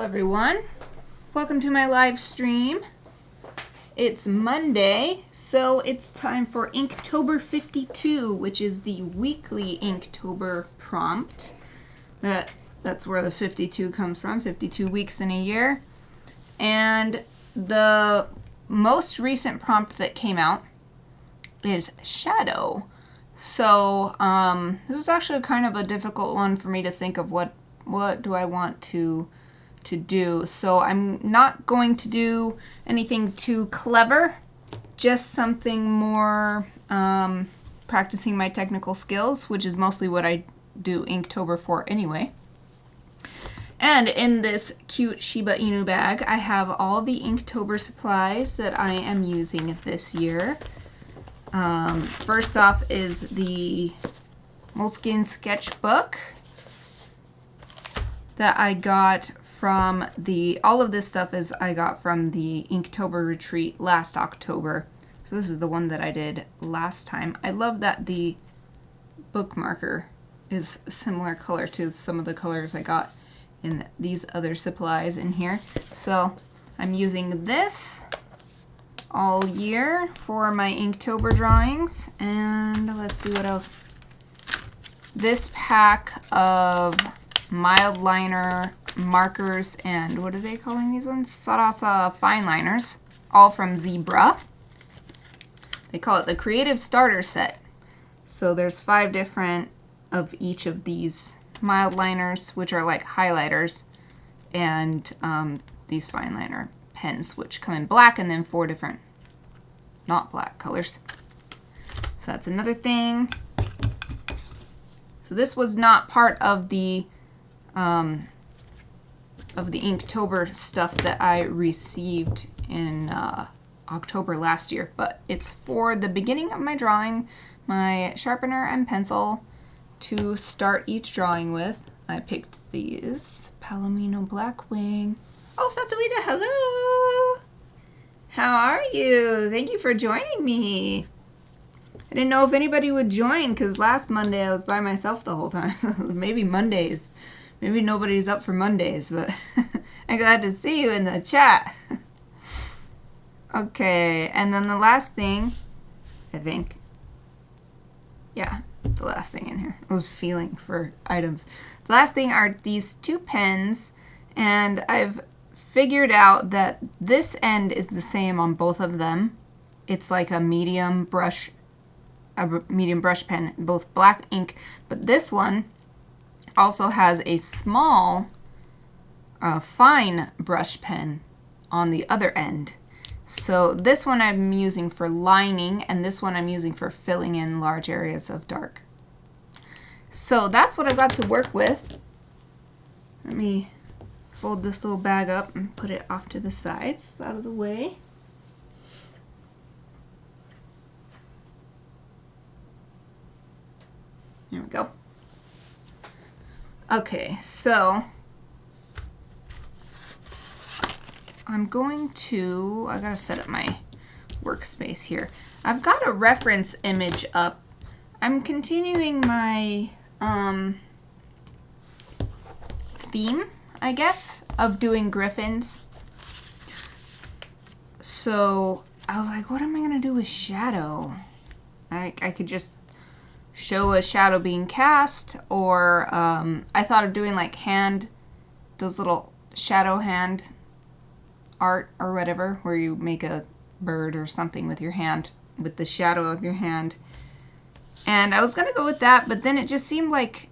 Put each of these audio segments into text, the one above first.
everyone. Welcome to my live stream. It's Monday, so it's time for Inktober52, which is the weekly Inktober prompt. That's where the 52 comes from, 52 weeks in a year. And the most recent prompt that came out is shadow. So this is actually kind of a difficult one for me to think of what do I want to do. So I'm not going to do anything too clever, just something more practicing my technical skills, which is mostly what I do Inktober for anyway. And in this cute Shiba Inu bag, I have all the Inktober supplies that I am using this year. First off is the Moleskine sketchbook that I got from all of this stuff I got from the Inktober retreat last October. So this is the one that I did last time. I love that the bookmarker is a similar color to some of the colors I got in these other supplies in here. So I'm using this all year for my Inktober drawings. And let's see what else. This pack of mild liner markers and what are they calling these ones? Sarasa fine liners, all from Zebra. They call it the Creative Starter Set. So there's 5 different of each of these mild liners, which are like highlighters, and these fine liner pens, which come in black, and then 4 different not black colors. So that's another thing. So this was not part of the Inktober stuff that I received in October last year, but it's for the beginning of my drawing, my sharpener and pencil to start each drawing with. I picked these Palomino Blackwing. Oh, Satowita, hello! How are you? Thank you for joining me. I didn't know if anybody would join because last Monday I was by myself the whole time. Maybe Mondays. Maybe nobody's up for Mondays, but I'm glad to see you in the chat. Okay, and then the last thing, I think, yeah, the last thing in here. I was feeling for items. The last thing are these 2 pens, and I've figured out that this end is the same on both of them. It's like a medium brush pen, both black ink, but this one also has a small fine brush pen on the other end. So this one I'm using for lining, and this one I'm using for filling in large areas of dark. So that's what I've got to work with. Let me fold this little bag up and put it off to the sides. It's out of the way. There we go. Okay, so I gotta set up my workspace here. I've got a reference image up. I'm continuing my theme, I guess, of doing griffins. So I was like, what am I gonna do with shadow? I could just show a shadow being cast, or I thought of doing like those little shadow hand art or whatever, where you make a bird or something with your hand, with the shadow of your hand. And I was gonna go with that, but then it just seemed like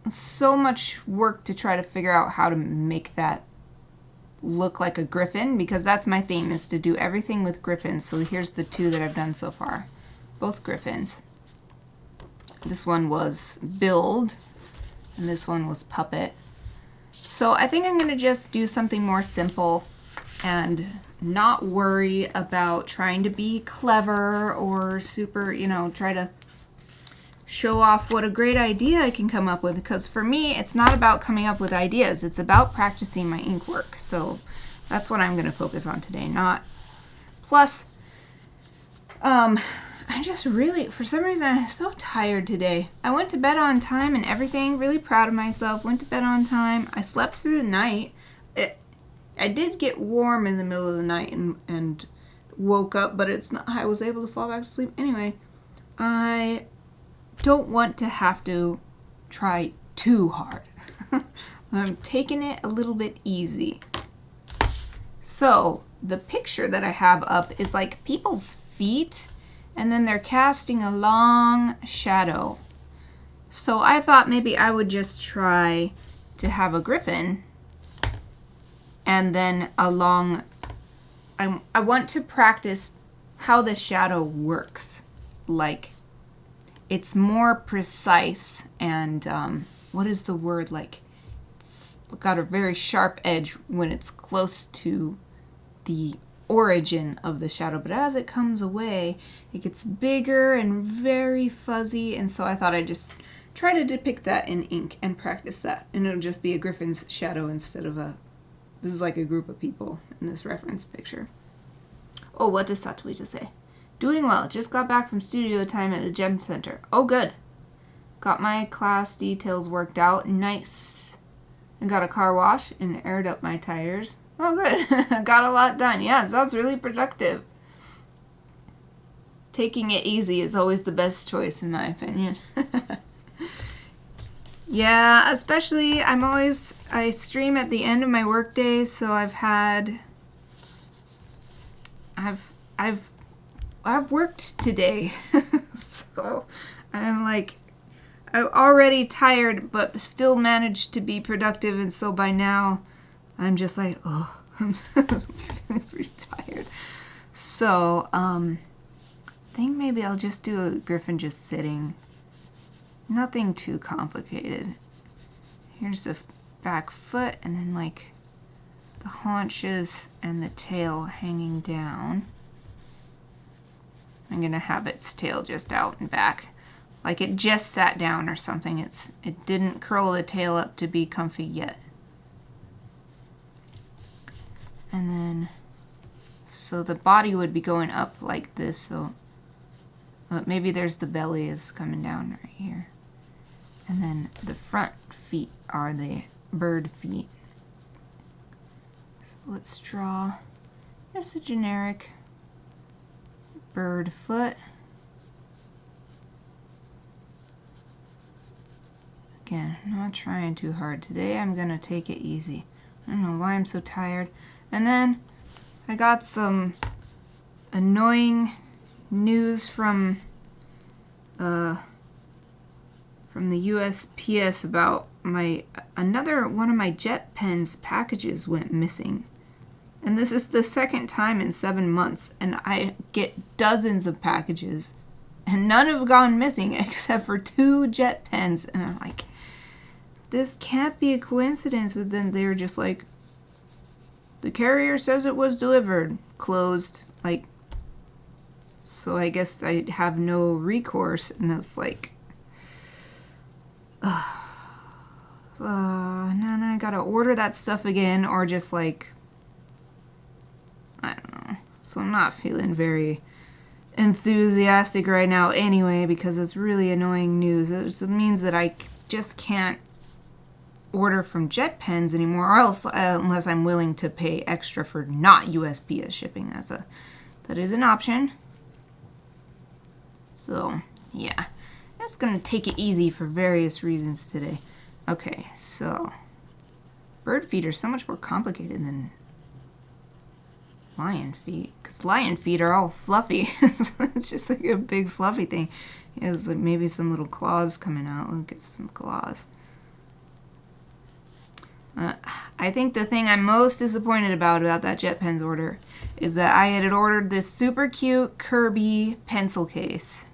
so much work to try to figure out how to make that look like a griffin, because that's my theme, is to do everything with griffins. So here's the 2 that I've done so far, both griffins. This one was build, and this one was puppet. So I think I'm going to just do something more simple and not worry about trying to be clever or super, try to show off what a great idea I can come up with. Because for me, it's not about coming up with ideas. It's about practicing my ink work. So that's what I'm going to focus on today. Plus, I'm just really, for some reason, I'm so tired today. I went to bed on time and everything, really proud of myself. Went to bed on time. I slept through the night. I did get warm in the middle of the night and woke up, but it's not. I was able to fall back to sleep. Anyway, I don't want to have to try too hard. I'm taking it a little bit easy. So the picture that I have up is like people's feet, and then they're casting a long shadow. So I thought maybe I would just try to have a gryphon and then a long... I want to practice how the shadow works. Like, it's more precise and, what is the word? Like, it's got a very sharp edge when it's close to the origin of the shadow. But as it comes away, it gets bigger and very fuzzy. And so I thought I'd just try to depict that in ink and practice that. And it'll just be a gryphon's shadow instead of a... This is like a group of people in this reference picture. Oh, what does Satuita say? Doing well. Just got back from studio time at the gem center. Oh, good. Got my class details worked out. Nice. And got a car wash and aired up my tires. Oh, good. Got a lot done. Yes, that was really productive. Taking it easy is always the best choice, in my opinion. Yeah, especially I stream at the end of my workday, so I've worked today. So I'm already tired, but still managed to be productive, and so by now I'm just like, oh, I'm feeling pretty tired. So I think maybe I'll just do a gryphon just sitting. Nothing too complicated. Here's the back foot, and then like the haunches and the tail hanging down. I'm gonna have its tail just out and back, like it just sat down or something. It didn't curl the tail up to be comfy yet. And then, so the body would be going up like this. So maybe there's the belly is coming down right here. And then the front feet are the bird feet. So let's draw just a generic bird foot. Again, not trying too hard. Today I'm going to take it easy. I don't know why I'm so tired. And then I got some annoying news from the USPS about another one of my jet pens packages went missing. And this is the second time in 7 months, and I get dozens of packages, and none have gone missing except for 2 jet pens. And I'm like, this can't be a coincidence. But then they were just like, the carrier says it was delivered, closed. Like, so I guess I have no recourse, and it's like, now I gotta order that stuff again, or just like, I don't know. So I'm not feeling very enthusiastic right now anyway, because it's really annoying news. It means that I just can't order from jet pens anymore, or else unless I'm willing to pay extra for not USPS shipping. That is an option. So yeah, just gonna take it easy for various reasons today. Okay, so bird feet are so much more complicated than lion feet, because lion feet are all fluffy. So it's just like a big fluffy thing. It has like maybe some little claws coming out. Look at some claws. I think the thing I'm most disappointed about that jet pens order is that I had ordered this super cute Kirby pencil case.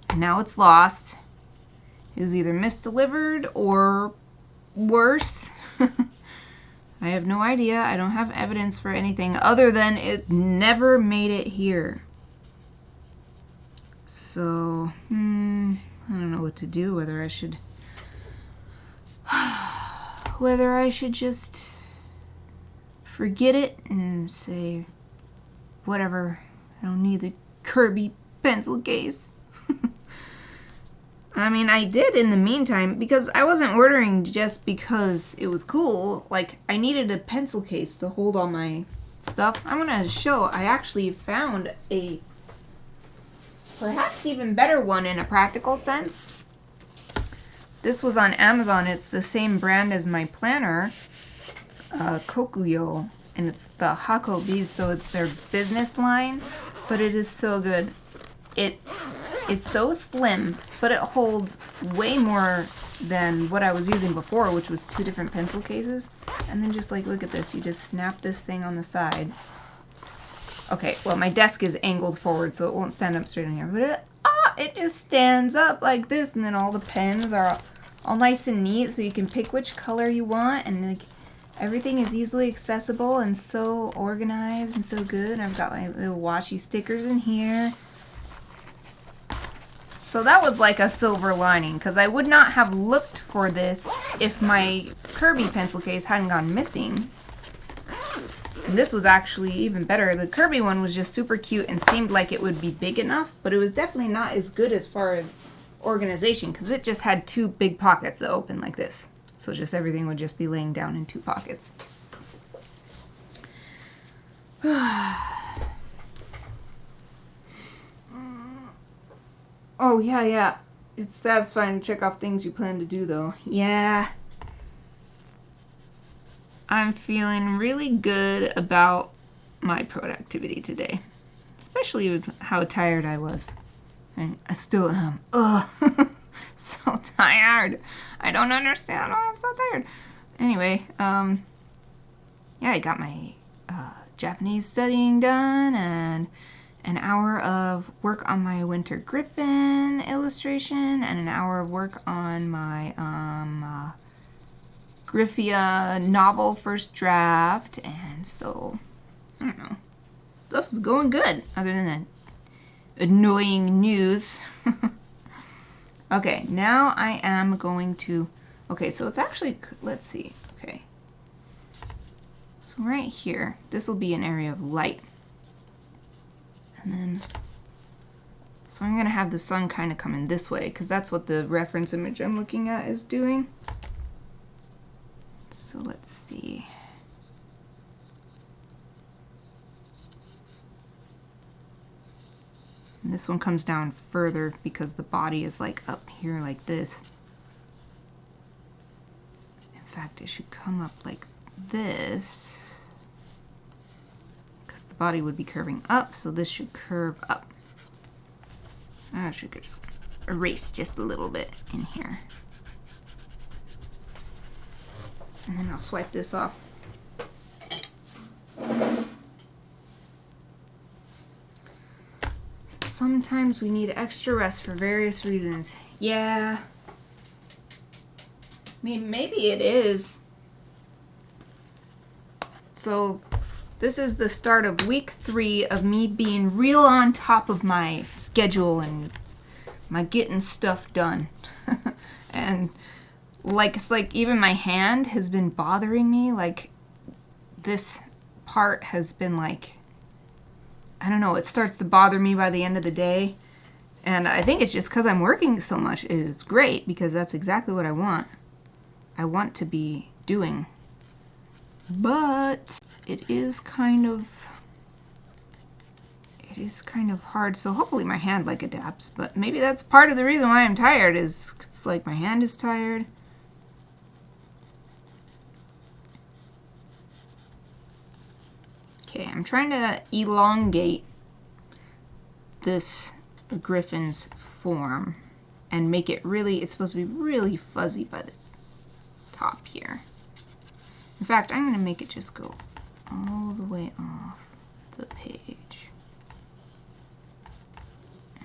And now it's lost. It was either misdelivered or worse. I have no idea. I don't have evidence for anything other than it never made it here. So, I don't know what to do, whether I should just forget it and say, whatever, I don't need the Kirby pencil case. I mean, I did in the meantime, because I wasn't ordering just because it was cool. Like, I needed a pencil case to hold all my stuff. I'm gonna show, I actually found a perhaps even better one in a practical sense. This was on Amazon. It's the same brand as my planner, Kokuyo, and it's the Hako Bees, so it's their business line, but it is so good. It is so slim, but it holds way more than what I was using before, which was 2 different pencil cases. And then just like, look at this, you just snap this thing on the side. Okay, well, my desk is angled forward, so it won't stand up straight in here, but it just stands up like this, and then all the pens are all nice and neat, so you can pick which color you want, and like everything is easily accessible and so organized and so good. I've got my little washi stickers in here. So that was like a silver lining, because I would not have looked for this if my Kirby pencil case hadn't gone missing. And this was actually even better. The Kirby one was just super cute and seemed like it would be big enough, but it was definitely not as good as far as organization, because it just had 2 big pockets that open like this. So just everything would just be laying down in 2 pockets. Oh, yeah. It's satisfying to check off things you plan to do, though. Yeah. I'm feeling really good about my productivity today. Especially with how tired I was. And I still am. Ugh. So tired. I don't understand why I'm so tired. Anyway, yeah, I got my Japanese studying done, and an hour of work on my winter gryphon illustration, and an hour of work on my Gryphia novel first draft, and so, I don't know, stuff is going good, other than that annoying news. Okay, now I am going to, okay, so it's actually, let's see, okay. So right here, this will be an area of light. And then, so I'm going to have the sun kind of come in this way, because that's what the reference image I'm looking at is doing. So let's see. And this one comes down further because the body is like up here like this. In fact, it should come up like this, because the body would be curving up, so this should curve up. So I should just erase just a little bit in here. And then I'll swipe this off. Sometimes we need extra rest for various reasons. Yeah. I mean, maybe it is. So, this is the start of week 3 of me being real on top of my schedule and my getting stuff done. And like, it's like even my hand has been bothering me. Like, this part has been like, I don't know, it starts to bother me by the end of the day. And I think it's just because I'm working so much. It is great, because that's exactly what I want. I want to be doing. But it is kind of hard. So hopefully my hand like adapts. But maybe that's part of the reason why I'm tired, is it's like my hand is tired. Okay, I'm trying to elongate this griffin's form and make it really, it's supposed to be really fuzzy by the top here. In fact, I'm going to make it just go all the way off the page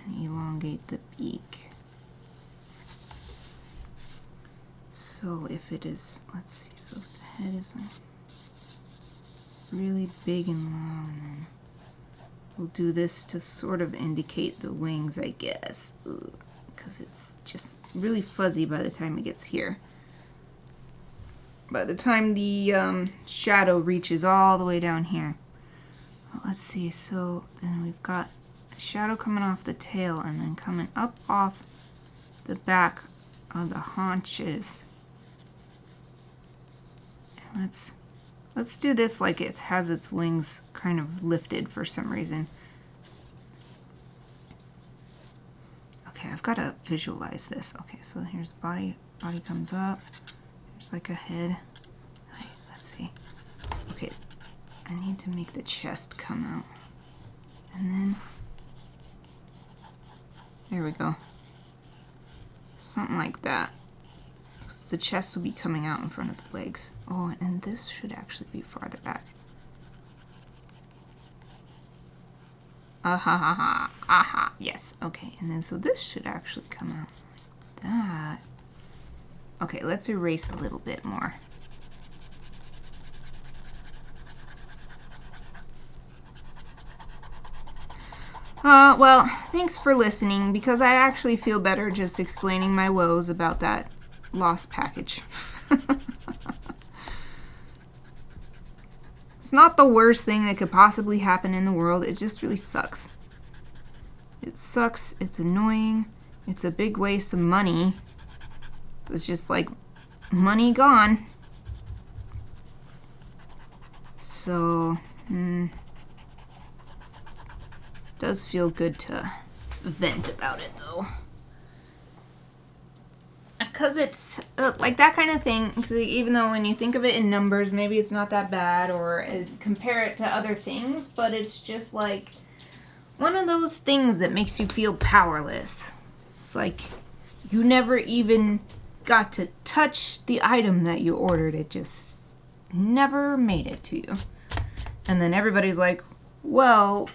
and elongate the beak. So if it is, let's see, so if the head is really big and long, and then we'll do this to sort of indicate the wings, I guess, because it's just really fuzzy by the time it gets here. By the time the shadow reaches all the way down here. Well, let's see, so then we've got a shadow coming off the tail and then coming up off the back of the haunches. And let's do this like it has its wings kind of lifted for some reason. Okay, I've got to visualize this. Okay, so here's the body. Body comes up. There's like a head. Right, let's see. Okay, I need to make the chest come out. And then, there we go. Something like that. So the chest will be coming out in front of the legs. Oh, and this should actually be farther back. Ha. Aha. Yes. Okay. And then so this should actually come out like that. Okay, let's erase a little bit more. Well, thanks for listening, because I actually feel better just explaining my woes about that lost package. It's not the worst thing that could possibly happen in the world. It just really sucks. It sucks. It's annoying. It's a big waste of money. It's just like money gone. So, does feel good to vent about it though. Because it's like that kind of thing, cause even though when you think of it in numbers, maybe it's not that bad, or compare it to other things, but it's just like one of those things that makes you feel powerless. It's like you never even got to touch the item that you ordered. It just never made it to you. And then everybody's like, well,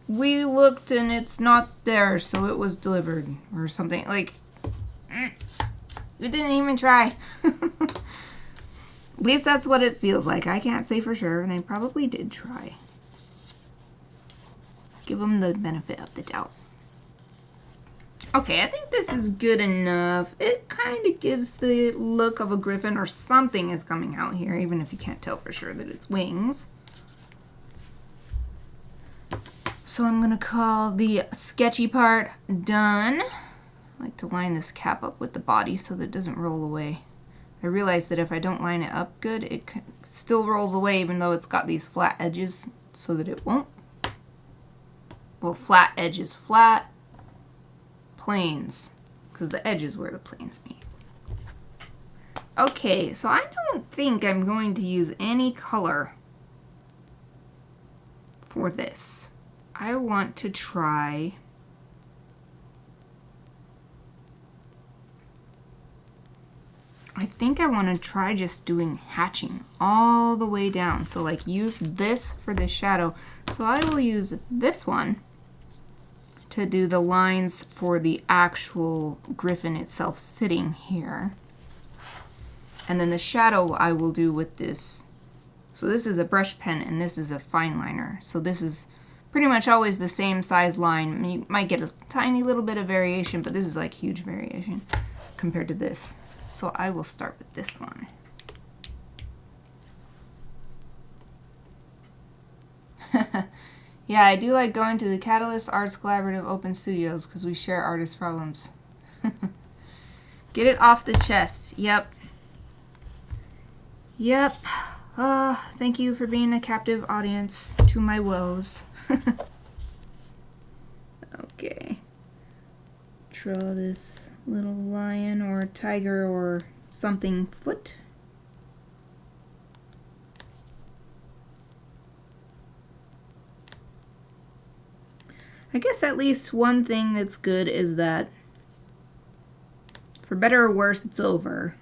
we looked and it's not there, so it was delivered, or something. Like, you didn't even try. At least that's what it feels like. I can't say for sure, and they probably did try. Give them the benefit of the doubt. Okay, I think this is good enough. It kind of gives the look of a griffin, or something is coming out here, even if you can't tell for sure that it's wings. So I'm going to call the sketchy part done. I like to line this cap up with the body so that it doesn't roll away. I realize that if I don't line it up good, it still rolls away even though it's got these flat edges, so that it won't. Well, flat edges, flat planes, because the edge is where the planes meet. Okay, so I don't think I'm going to use any color for this. I want to try just doing hatching all the way down. So like use this for the shadow. So I will use this one to do the lines for the actual griffin itself sitting here. And then the shadow I will do with this. So this is a brush pen and this is a fine liner. So this is pretty much always the same size line. You might get a tiny little bit of variation, but this is like huge variation compared to this. So I will start with this one. Yeah, I do like going to the Catalyst Arts Collaborative Open Studios because we share artist problems. Get it off the chest. Yep. Yep. Thank you for being a captive audience to my woes. Okay. Draw this little lion or tiger or something foot. I guess at least one thing that's good is that for better or worse, it's over.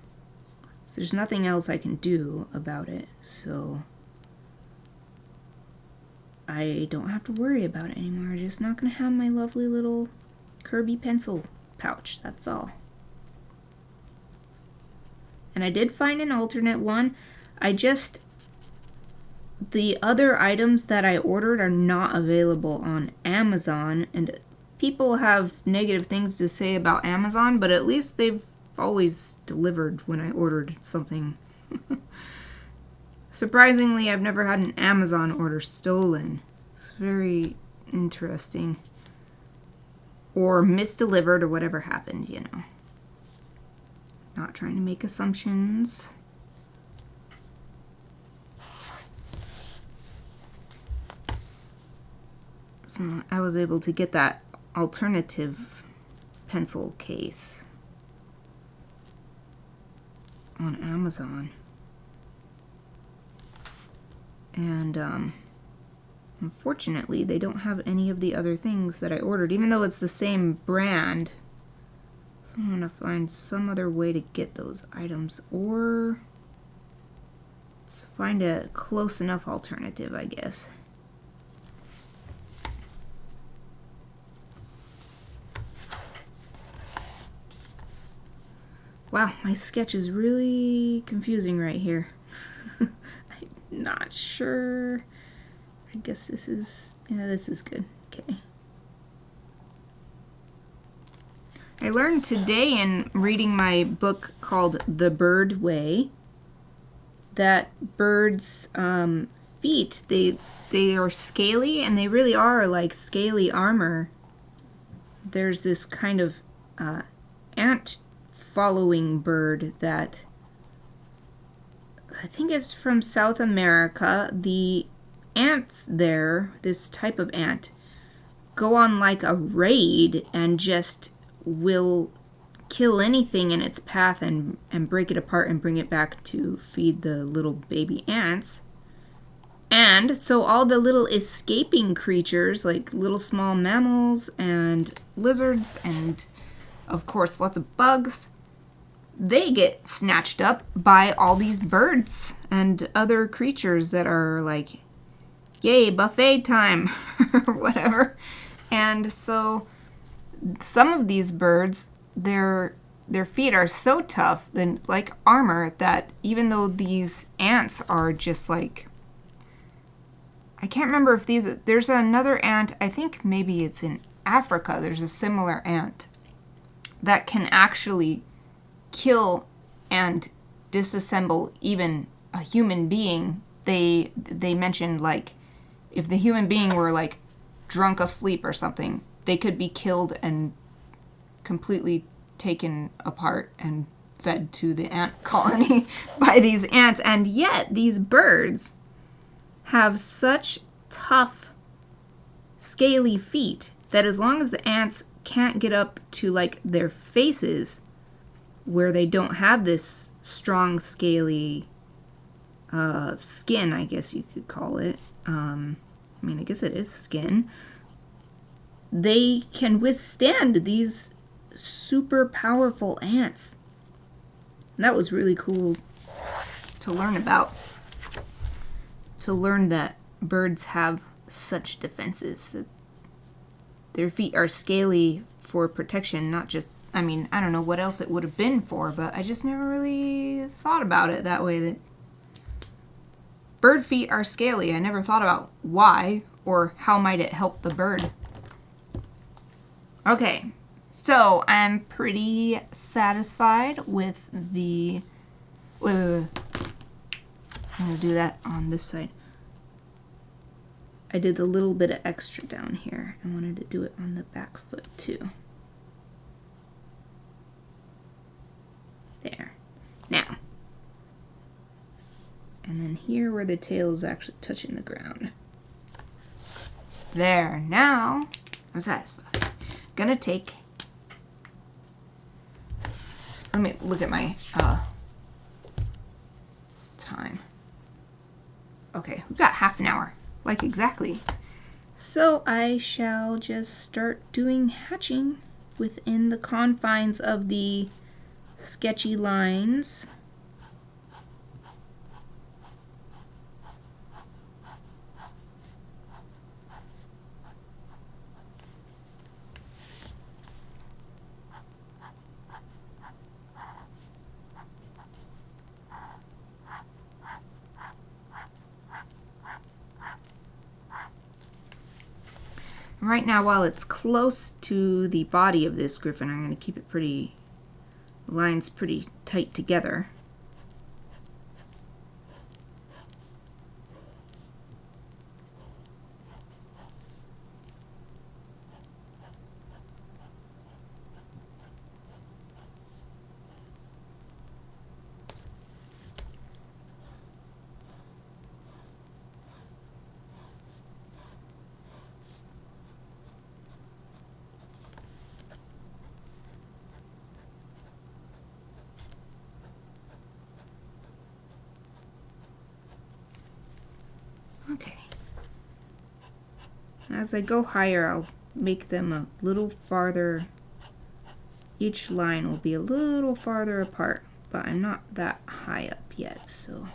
So there's nothing else I can do about it. So I don't have to worry about it anymore. I'm just not going to have my lovely little Kirby pencil pouch. That's all. And I did find an alternate one. The other items that I ordered are not available on Amazon, and people have negative things to say about Amazon, but at least they've always delivered when I ordered something. Surprisingly, I've never had an Amazon order stolen. It's very interesting. or misdelivered or whatever happened, you know. Not trying to make assumptions. So I was able to get that alternative pencil case on Amazon. And unfortunately, they don't have any of the other things that I ordered, even though it's the same brand. So I'm gonna find some other way to get those items, or let's find a close enough alternative, I guess. Wow, my sketch is really confusing right here. I'm not sure. I guess this is, yeah, this is good. Okay. I learned today in reading my book called The Bird Way that birds' feet, they are scaly, and they really are like scaly armor. There's this kind of ant following bird that I think it's from South America. The ants there, this type of ant, go on like a raid and just will kill anything in its path and break it apart and bring it back to feed the little baby ants. And so all the little escaping creatures, like little small mammals and lizards and of course lots of bugs, they get snatched up by all these birds and other creatures that are like, yay, buffet time, or whatever. And so some of these birds, their feet are so tough, then like armor, that even though these ants are just like, I can't remember if there's another ant, I think maybe it's in Africa, there's a similar ant that can actually kill and disassemble even a human being. They mentioned, like, if the human being were like drunk asleep or something, they could be killed and completely taken apart and fed to the ant colony by these ants. And yet these birds have such tough, scaly feet that as long as the ants can't get up to like their faces, where they don't have this strong, scaly skin, I guess you could call it. I mean, I guess it is skin. They can withstand these super powerful ants. And that was really cool to learn about. To learn that birds have such defenses. That their feet are scaly for protection, not just, I mean, I don't know what else it would have been for, but I just never really thought about it that way, that bird feet are scaly. I never thought about why or how might it help the bird. Okay, so I'm pretty satisfied with the, wait. I'm gonna do that on this side. I did a little bit of extra down here. I wanted to do it on the back foot too. There. Now. And then here where the tail is actually touching the ground. There. Now, I'm satisfied. Gonna take, let me look at my time. Okay, we've got half an hour. Like exactly. So I shall just start doing hatching within the confines of the sketchy lines. Right now, while it's close to the body of this griffin, I'm going to keep it pretty, lines pretty tight together. as I go higher, I'll make them a little farther. Each line will be a little farther apart, but I'm not that high up yet, so.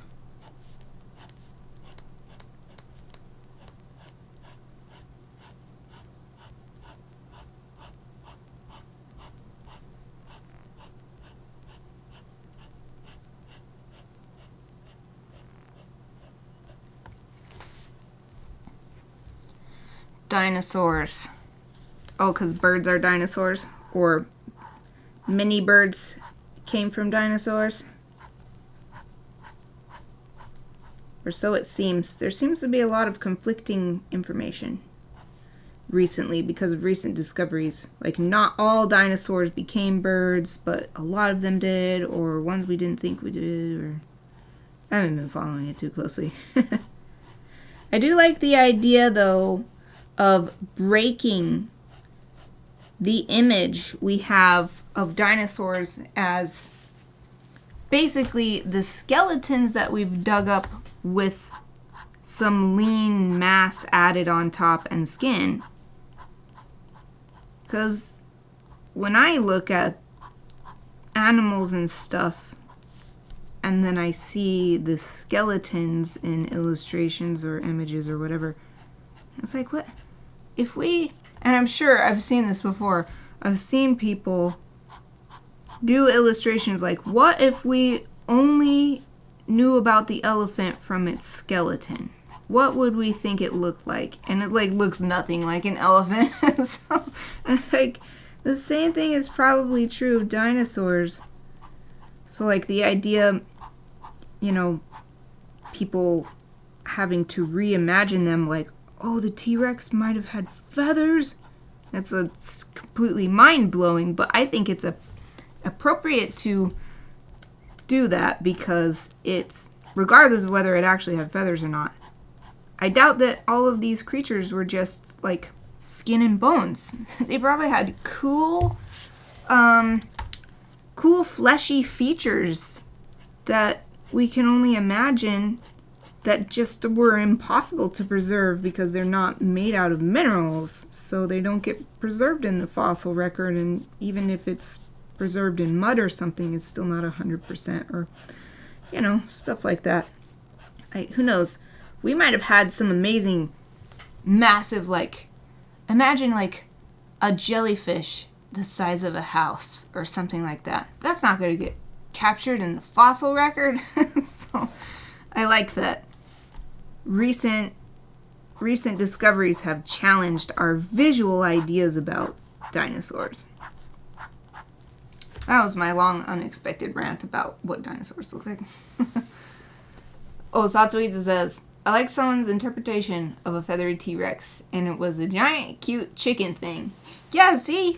Dinosaurs. Oh, because birds are dinosaurs? Or mini birds came from dinosaurs? Or so it seems. There seems to be a lot of conflicting information recently because of recent discoveries. Like, not all dinosaurs became birds, but a lot of them did, or ones we didn't think we did, or... I haven't been following it too closely. I do like the idea, though, of breaking the image we have of dinosaurs as basically the skeletons that we've dug up with some lean mass added on top and skin. Because when I look at animals and stuff, and then I see the skeletons in illustrations or images or whatever, it's like, what? If we, and I'm sure I've seen this before, I've seen people do illustrations like, what if we only knew about the elephant from its skeleton? What would we think it looked like? And it like looks nothing like an elephant. So, like, the same thing is probably true of dinosaurs. So, like, the idea, you know, people having to reimagine them, like, oh, the T-Rex might have had feathers. It's completely mind-blowing, but I think it's appropriate to do that because it's, regardless of whether it actually had feathers or not, I doubt that all of these creatures were just, like, skin and bones. They probably had cool fleshy features that we can only imagine that just were impossible to preserve because they're not made out of minerals, so they don't get preserved in the fossil record, and even if it's preserved in mud or something, it's still not 100%, or, you know, stuff like that. Who knows? We might have had some amazing, massive, like, imagine, like, a jellyfish the size of a house, or something like that. That's not going to get captured in the fossil record, so I like that. Recent discoveries have challenged our visual ideas about dinosaurs. That was my long, unexpected rant about what dinosaurs look like. Oh, Satuiza says, I like someone's interpretation of a feathery T-Rex, and it was a giant, cute chicken thing. Yeah, see?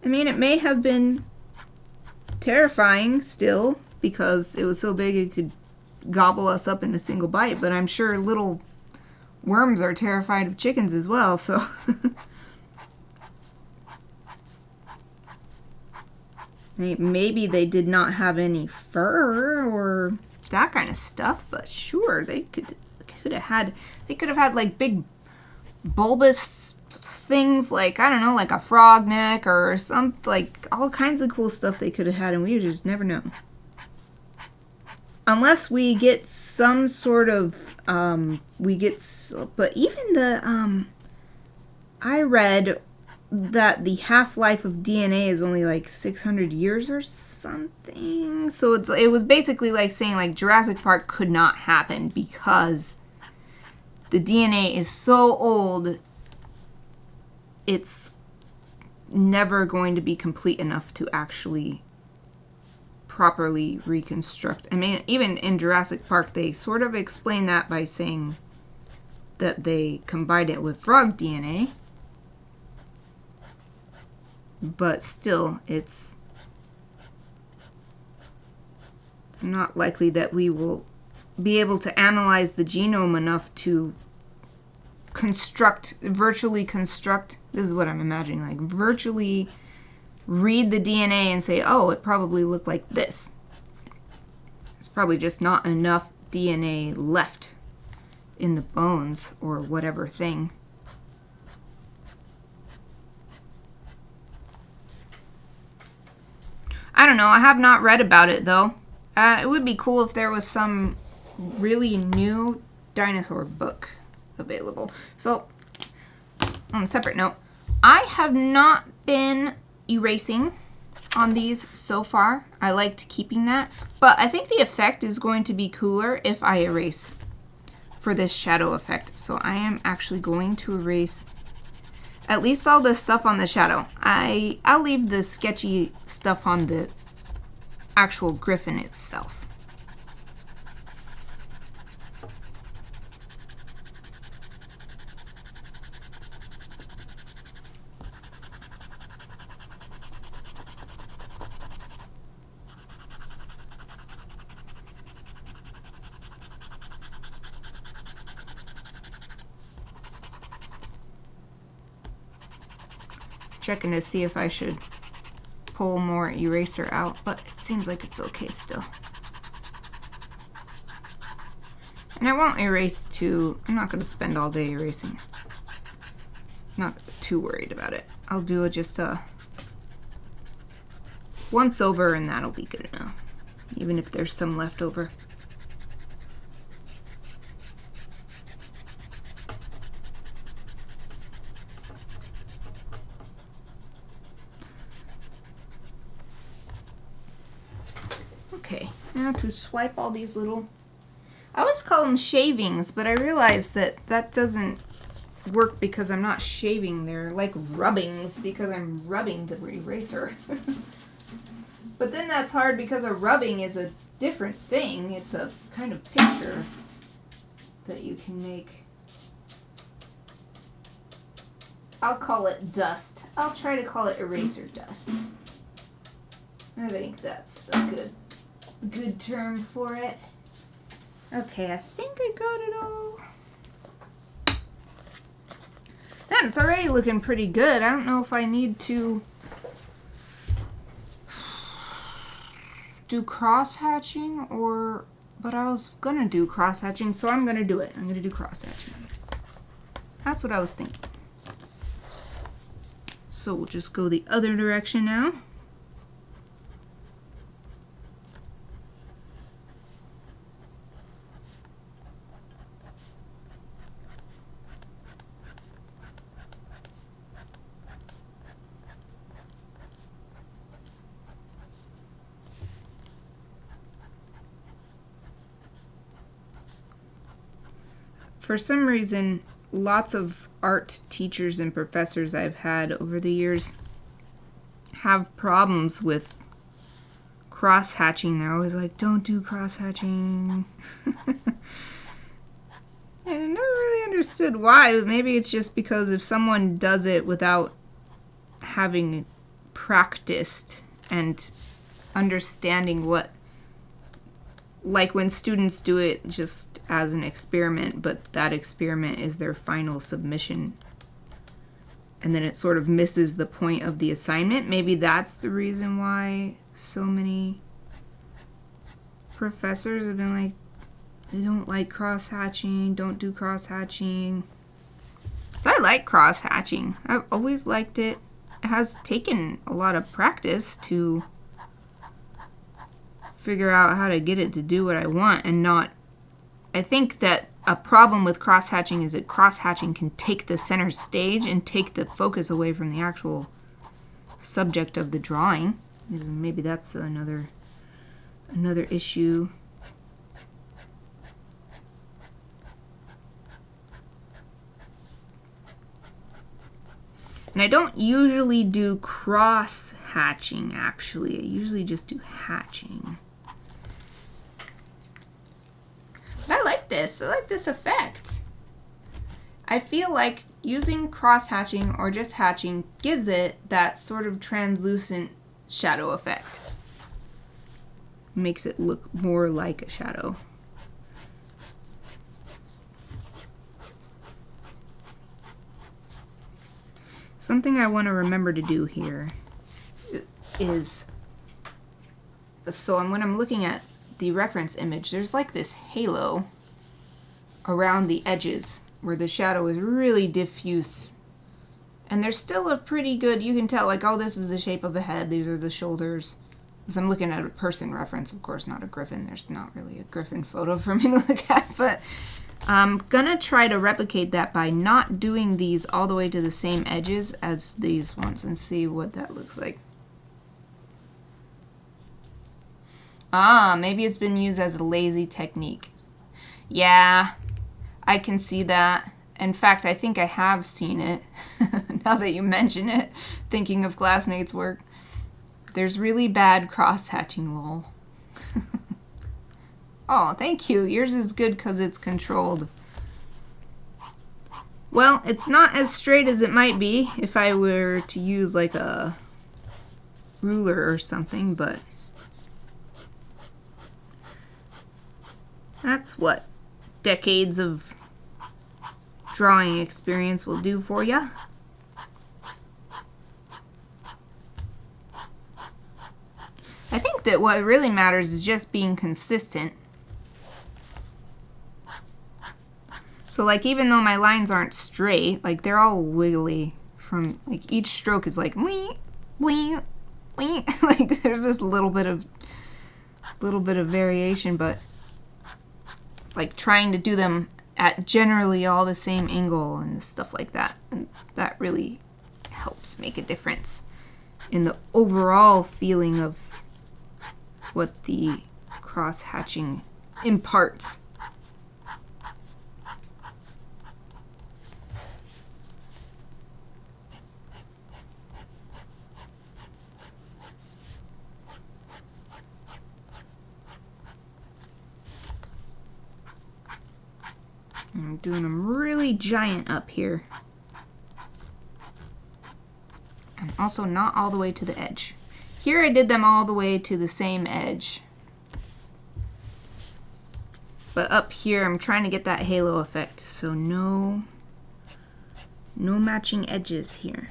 I mean, it may have been terrifying still, because it was so big it could gobble us up in a single bite, but I'm sure little worms are terrified of chickens as well, so... Maybe they did not have any fur or that kind of stuff, but sure, they could have had like big bulbous things, like, I don't know, like a frog neck or some, like, all kinds of cool stuff they could have had, and we would just never know. Unless we get some sort of, but even the, I read that the half-life of DNA is only like 600 years or something. So it was basically like saying, like, Jurassic Park could not happen because the DNA is so old, it's never going to be complete enough to actually properly reconstruct. I mean, even in Jurassic Park, they sort of explain that by saying that they combined it with frog DNA. But still, it's not likely that we will be able to analyze the genome enough to virtually construct, this is what I'm imagining, like virtually read the DNA and say, oh, it probably looked like this. There's probably just not enough DNA left in the bones or whatever thing. I don't know. I have not read about it though. It would be cool if there was some really new dinosaur book available. So, on a separate note, I have not been erasing on these so far. I liked keeping that, but I think the effect is going to be cooler if I erase for this shadow effect. So I am actually going to erase at least all this stuff on the shadow. I'll leave the sketchy stuff on the actual gryphon itself. Checking to see if I should pull more eraser out, but it seems like it's okay still. And I won't erase I'm not going to spend all day erasing. Not too worried about it. I'll do just a once over and that'll be good enough, even if there's some left over. Okay, now to swipe all these little, I always call them shavings, but I realize that that doesn't work because I'm not shaving. They're like rubbings because I'm rubbing the eraser. But then that's hard because a rubbing is a different thing. It's a kind of picture that you can make. I'll call it dust. I'll try to call it eraser dust. I think that's a good term for it. Okay, I think I got it all. And it's already looking pretty good. I don't know if I need to do cross-hatching but I was gonna do cross-hatching, so I'm gonna do it. I'm gonna do cross-hatching. That's what I was thinking. So we'll just go the other direction now. For some reason, lots of art teachers and professors I've had over the years have problems with cross-hatching. They're always like, don't do cross-hatching. And I never really understood why, but maybe it's just because if someone does it without having practiced and understanding what, like when students do it just as an experiment, but that experiment is their final submission, and then it sort of misses the point of the assignment. Maybe that's the reason why so many professors have been like, they don't like cross-hatching, don't do cross-hatching. So I like cross-hatching. I've always liked it. It has taken a lot of practice to figure out how to get it to do what I want and not. I think that a problem with cross-hatching is that cross-hatching can take the center stage and take the focus away from the actual subject of the drawing. Maybe that's another issue. And I don't usually do cross-hatching, actually. I usually just do hatching. But I like this. I like this effect. I feel like using cross-hatching or just hatching gives it that sort of translucent shadow effect. Makes it look more like a shadow. Something I want to remember to do here is, so when I'm looking at the reference image, there's like this halo around the edges where the shadow is really diffuse. And there's still a pretty good, you can tell like, oh, this is the shape of a head, these are the shoulders. Because I'm looking at a person reference, of course, not a griffin. There's not really a griffin photo for me to look at, but I'm gonna try to replicate that by not doing these all the way to the same edges as these ones and see what that looks like. Ah, maybe it's been used as a lazy technique. Yeah, I can see that. In fact, I think I have seen it, now that you mention it, thinking of classmates' work. There's really bad cross-hatching, lol. Oh, thank you. Yours is good because it's controlled. Well, it's not as straight as it might be if I were to use like a ruler or something, but that's what decades of drawing experience will do for you. I think that what really matters is just being consistent. So like even though my lines aren't straight, like they're all wiggly from like each stroke is like wee, wee, wee. Like there's this little bit of variation, but like trying to do them at generally all the same angle and stuff like that. And that really helps make a difference in the overall feeling of what the cross-hatching imparts. I'm doing them really giant up here. And also not all the way to the edge. Here I did them all the way to the same edge. But up here I'm trying to get that halo effect, so no matching edges here.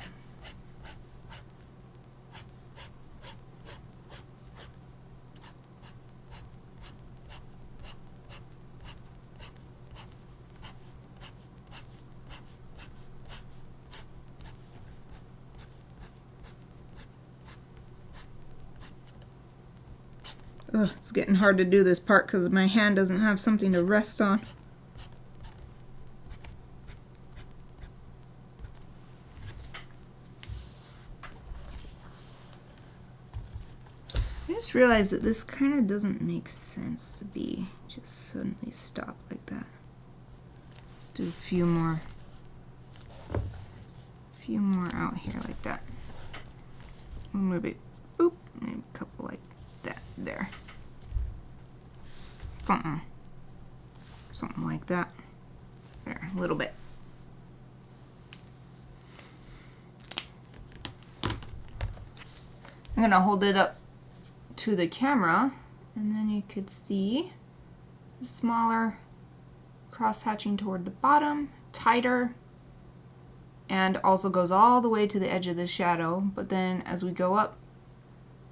Ugh, it's getting hard to do this part because my hand doesn't have something to rest on. I just realized that this kind of doesn't make sense to be just suddenly stop like that. Let's do a few more out here like that. Maybe, boop, maybe a couple like that there. Something like that. There, a little bit. I'm gonna hold it up to the camera and then you could see the smaller cross-hatching toward the bottom, tighter, and also goes all the way to the edge of the shadow, but then as we go up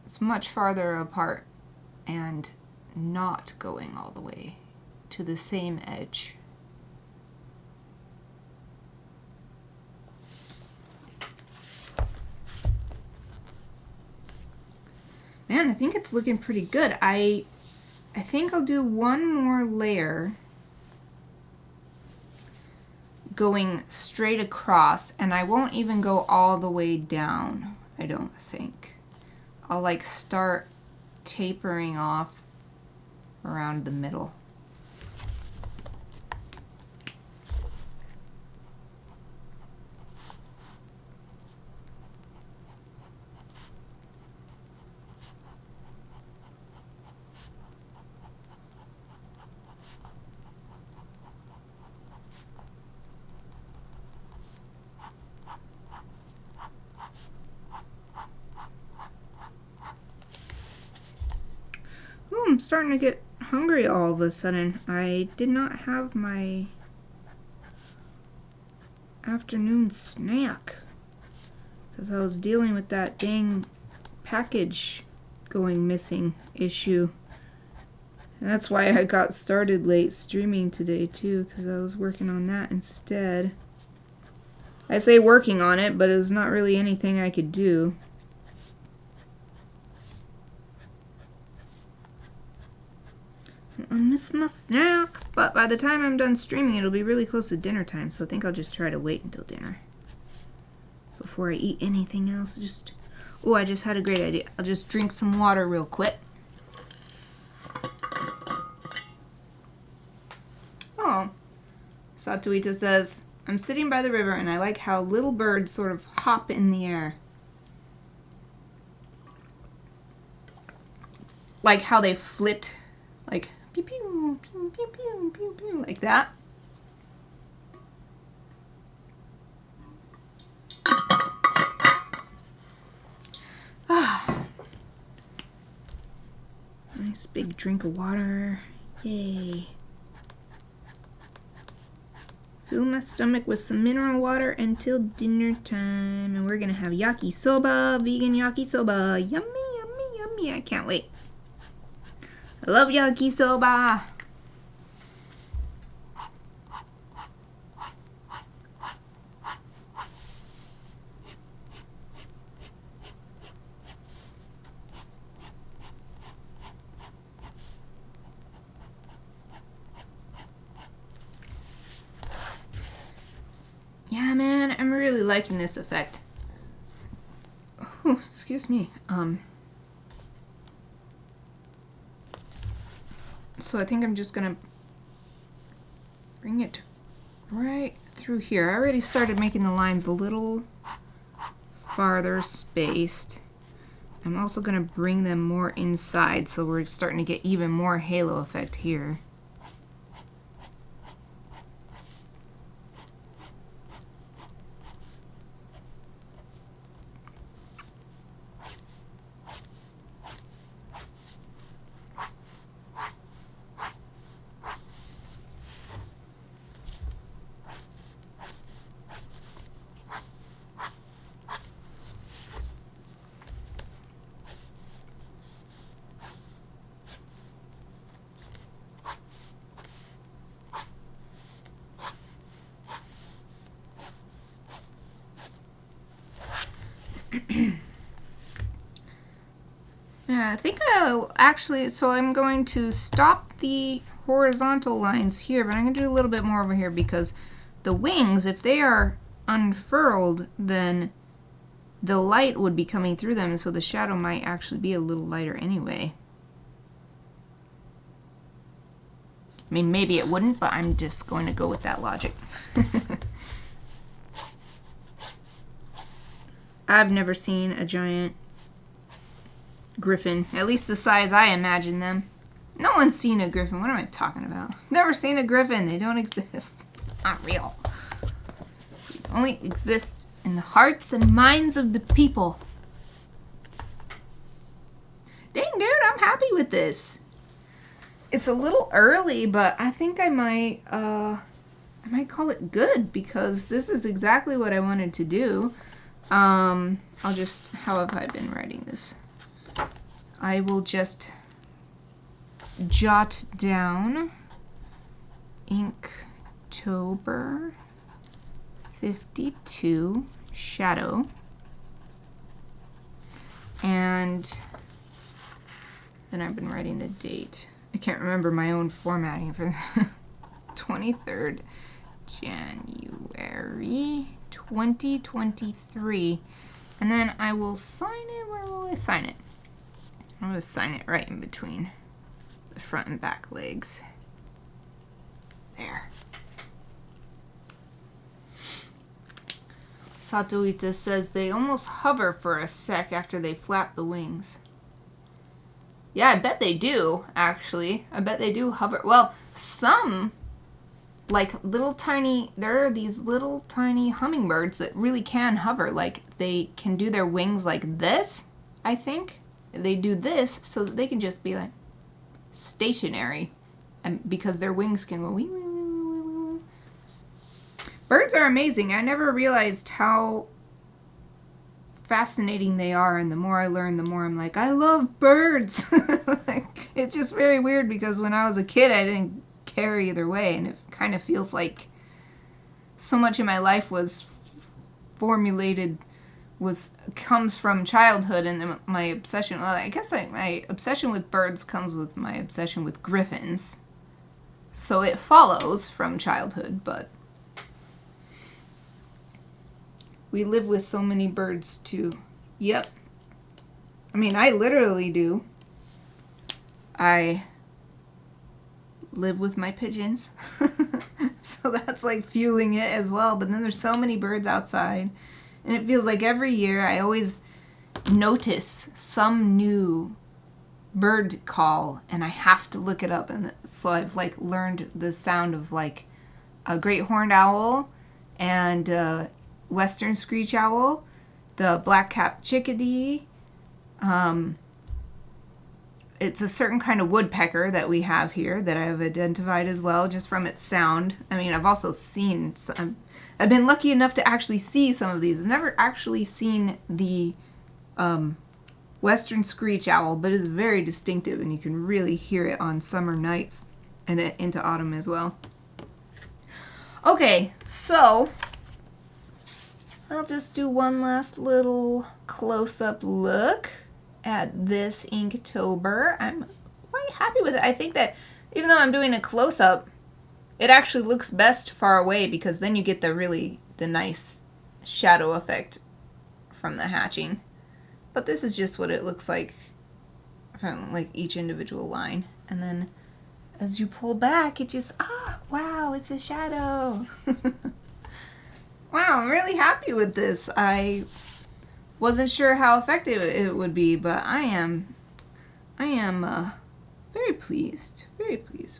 it's much farther apart and not going all the way to the same edge. Man, I think it's looking pretty good. I think I'll do one more layer going straight across, and I won't even go all the way down, I don't think. I'll like start tapering off around the middle. Ooh, I'm starting to get hungry all of a sudden. I did not have my afternoon snack because I was dealing with that dang package going missing issue. That's why I got started late streaming today too, because I was working on that instead. I say working on it, but it was not really anything I could do. I miss my snack, but by the time I'm done streaming, it'll be really close to dinner time, so I think I'll just try to wait until dinner before I eat anything else. Oh, I just had a great idea. I'll just drink some water real quick. Oh, Satuita says, I'm sitting by the river and I like how little birds sort of hop in the air. Like how they flit, like pew pew, pew pew pew pew pew, like that. Nice big drink of water. Yay. Fill my stomach with some mineral water until dinner time. And we're gonna have yakisoba, vegan yakisoba. Yummy, yummy, yummy. I can't wait. I love yakisoba. Yeah, man, I'm really liking this effect. Oh, excuse me. So I think I'm just gonna bring it right through here. I already started making the lines a little farther spaced. I'm also gonna bring them more inside, so we're starting to get even more halo effect here. Yeah, I think I'll actually, so I'm going to stop the horizontal lines here, but I'm going to do a little bit more over here because the wings, if they are unfurled, then the light would be coming through them, and so the shadow might actually be a little lighter anyway. I mean, maybe it wouldn't, but I'm just going to go with that logic. I've never seen a giant griffin, at least the size I imagine them. No one's seen a griffin. What am I talking about? Never seen a griffin. They don't exist. It's not real. They only exist in the hearts and minds of the people. Dang, dude, I'm happy with this. It's a little early, but I think I might call it good because this is exactly what I wanted to do. How have I been writing this? I will just jot down Inktober52 shadow, and then I've been writing the date. I can't remember my own formatting for 23rd January 2023, and then I will sign it. Where will I sign it? I'm going to sign it right in between the front and back legs. There. Satuita says they almost hover for a sec after they flap the wings. Yeah, I bet they do, actually. I bet they do hover. Well, some, like little tiny, there are these little tiny hummingbirds that really can hover. Like, they can do their wings like this, I think. They do this so that they can just be like stationary, and because their wings can go wee, wee, wee, wee, wee, wee. Birds are amazing. I never realized how fascinating they are, and the more I learn, the more I'm like, I love birds. Like, it's just very weird because when I was a kid, I didn't care either way, and it kind of feels like so much of my life was comes from childhood, and then my obsession, well, I guess my obsession with birds comes with my obsession with griffins. So it follows from childhood, but we live with so many birds too. Yep. I mean, I literally do. I live with my pigeons. So that's like fueling it as well. But then there's so many birds outside. And it feels like every year I always notice some new bird call and I have to look it up. And so I've like learned the sound of like a great horned owl and western screech owl, the black-capped chickadee. It's a certain kind of woodpecker that we have here that I've identified as well, just from its sound. I mean, I've also seen some, I've been lucky enough to actually see some of these. I've never actually seen the western screech owl, but it's very distinctive, and you can really hear it on summer nights and into autumn as well. Okay, so I'll just do one last little close-up look at this Inktober. I'm quite happy with it. I think that even though I'm doing a close-up, it actually looks best far away because then you get the nice shadow effect from the hatching. But this is just what it looks like from like each individual line. And then as you pull back, it just, wow, it's a shadow. Wow, I'm really happy with this. I wasn't sure how effective it would be, but I am very pleased with it.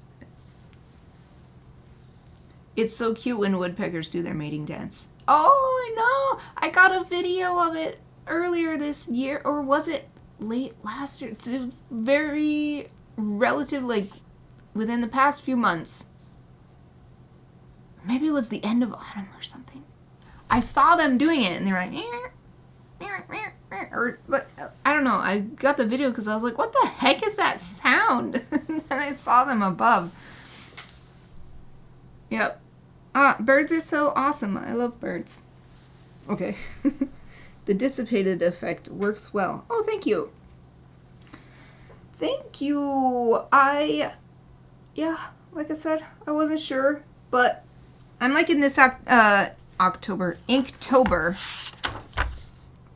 It's so cute when woodpeckers do their mating dance. Oh, I know! I got a video of it earlier this year, or was it late last year? It's very relative, like within the past few months. Maybe it was the end of autumn or something. I saw them doing it, and they were like, or I don't know. I got the video because I was like, what the heck is that sound? And I saw them above. Yep. Birds are so awesome. I love birds. Okay. The dissipated effect works well. Oh, thank you. Thank you. Yeah, like I said, I wasn't sure, but I'm liking this Inktober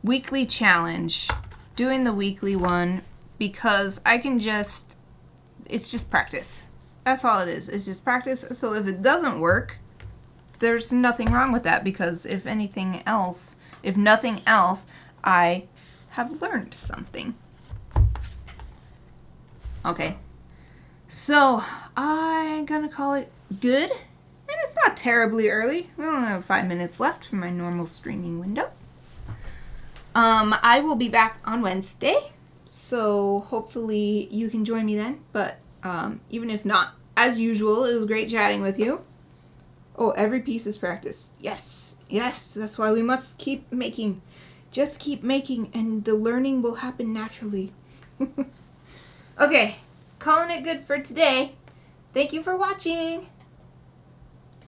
weekly challenge, doing the weekly one, because I can just, it's just practice. That's all it is. It's just practice. So if it doesn't work, there's nothing wrong with that, because if nothing else, I have learned something. Okay. So I'm gonna call it good. And it's not terribly early. We only have 5 minutes left for my normal streaming window. I will be back on Wednesday, so hopefully you can join me then. But even if not, as usual, it was great chatting with you. Oh, every piece is practice. Yes, yes, that's why we must keep making. Just keep making, and the learning will happen naturally. Okay, calling it good for today. Thank you for watching.